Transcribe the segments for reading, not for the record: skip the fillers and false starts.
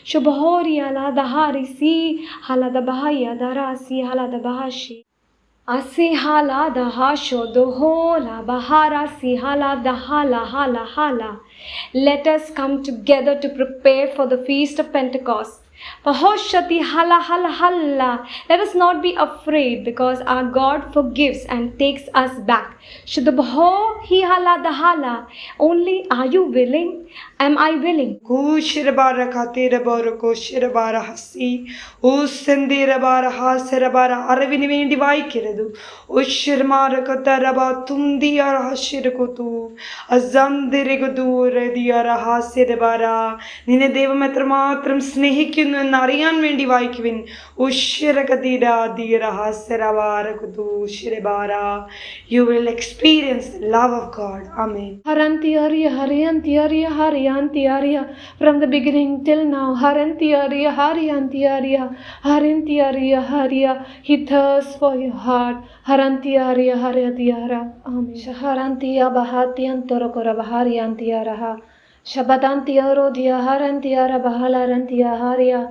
Shubhoria la daharisi halada bahaya darasi halada bahashi. Asihala dahasho dohola bahara sihala dahala hala hala. Let us come together to prepare for the feast of Pentecost. Pahoshati hala hala hala. Let us not be afraid because our God forgives and takes us back. Shudabho hi hala dahala. Only are you willing? Am I willing? Kushirabara katira boroko shirabara hasi ussendirabara hasirabara arvini vendi vaikiradu ushirmara kataraba tumdiyara hashirkutu azandirigudu rediyara hasirabara നിന്നെ ദൈവം എത്രമാത്രം സ്നേഹിക്കുന്നു എന്നറിയാൻ വേണ്ടി വായിക്കുവിൻ. You will experience the love of God. Amen. Harantiaria, Hariantiaria, Hariantiaria, from the beginning till now. Harantiaria, Hariantiaria, Harintiaria, Haria. He thirsts for your heart. Harantiaria, Hariatiara. Amen. Harantia, Bahatiantoro, Bahariantiaraha. Shabadantiaro, Diaharantiara, Bahalarantia, Haria.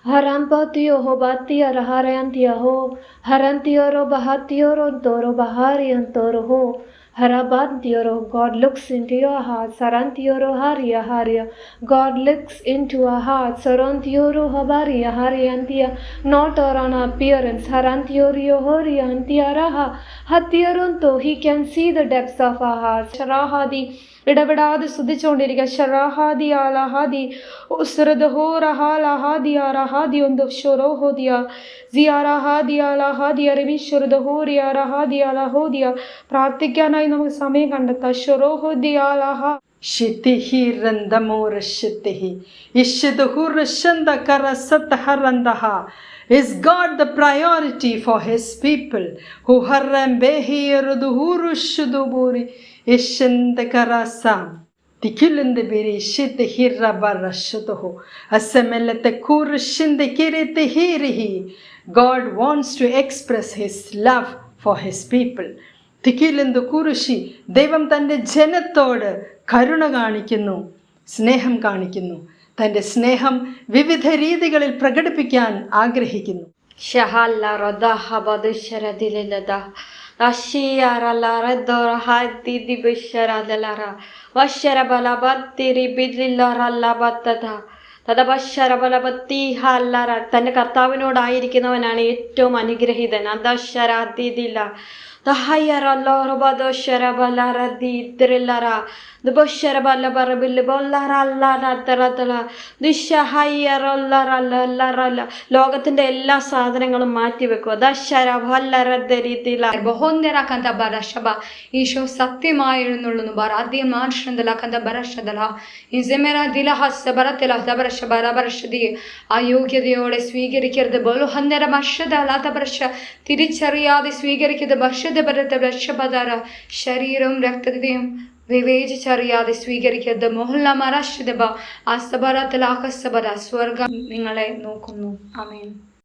Harampatio ho batiara harantia ho. Harantioro bahatioro toro bahariantoro ho. Harabantioro, God looks into your heart. Sarantioro haria haria. God looks into our hearts. Sarantioro habaria hariantia. Not on appearance. Harantiorio horiantiaraha. Hatiaronto, he can see the depths of our hearts. Sharahadi. ഇടപെടാതെ സ്തുതിച്ചുകൊണ്ടിരിക്കുക. ഷറാഹാദി ആലഹാദി ഉസ്രദഹോറഹാലഹാദി ആരഹാദി ഒന്ന് ഷൊറോഹോദിയ സിയാറഹാദി ആലഹാദി അരമിശ്വരദഹോരി ആരഹാദി ആലഹോദിയ. പ്രാർത്ഥിക്കാനായി നമുക്ക് സമയം കണ്ടെത്താം. ഷൊറോഹോദി ആലഹ Shitihi randamora shitihi ishiduhur shandakara satharandaha. Is God the priority for his people? Who harambehi ruduhuru shuduburi ishandakarasa. Tikilinde biri shitihi rabarashuduhu asemelete kur shindikirite hirihi. God wants to express his love for his people. തിക്കിലെന്തു കുരിശി ദൈവം തൻ്റെ ജനത്തോട് കരുണ കാണിക്കുന്നു, സ്നേഹം കാണിക്കുന്നു. തൻ്റെ സ്നേഹം വിവിധ രീതികളിൽ പ്രകടിപ്പിക്കാൻ ആഗ്രഹിക്കുന്നു. തൻ്റെ കർത്താവിനോടായിരിക്കുന്നവനാണ് ഏറ്റവും അനുഗ്രഹീതൻ. അതശരാതിദില്ല ലോകത്തിന്റെ എല്ലാ സാധനങ്ങളും മാറ്റിവെക്കുക. ഈശോ സത്യമായി എഴുന്നള്ളുന്നു. അയോഗ്യതയോടെ സ്വീകരിക്കരുത്. തിരിച്ചറിയാതെ സ്വീകരിക്കരുത്. ശരീരവും രക്തത്തെയും വിവേചിച്ചറിയാതെ സ്വീകരിക്കരുത്. മോഹല്ല മറാശിദബ ആ സബറത്തിലാഹ സബറ. സ്വർഗം നിങ്ങളെ നോക്കുന്നു. ആമേൻ.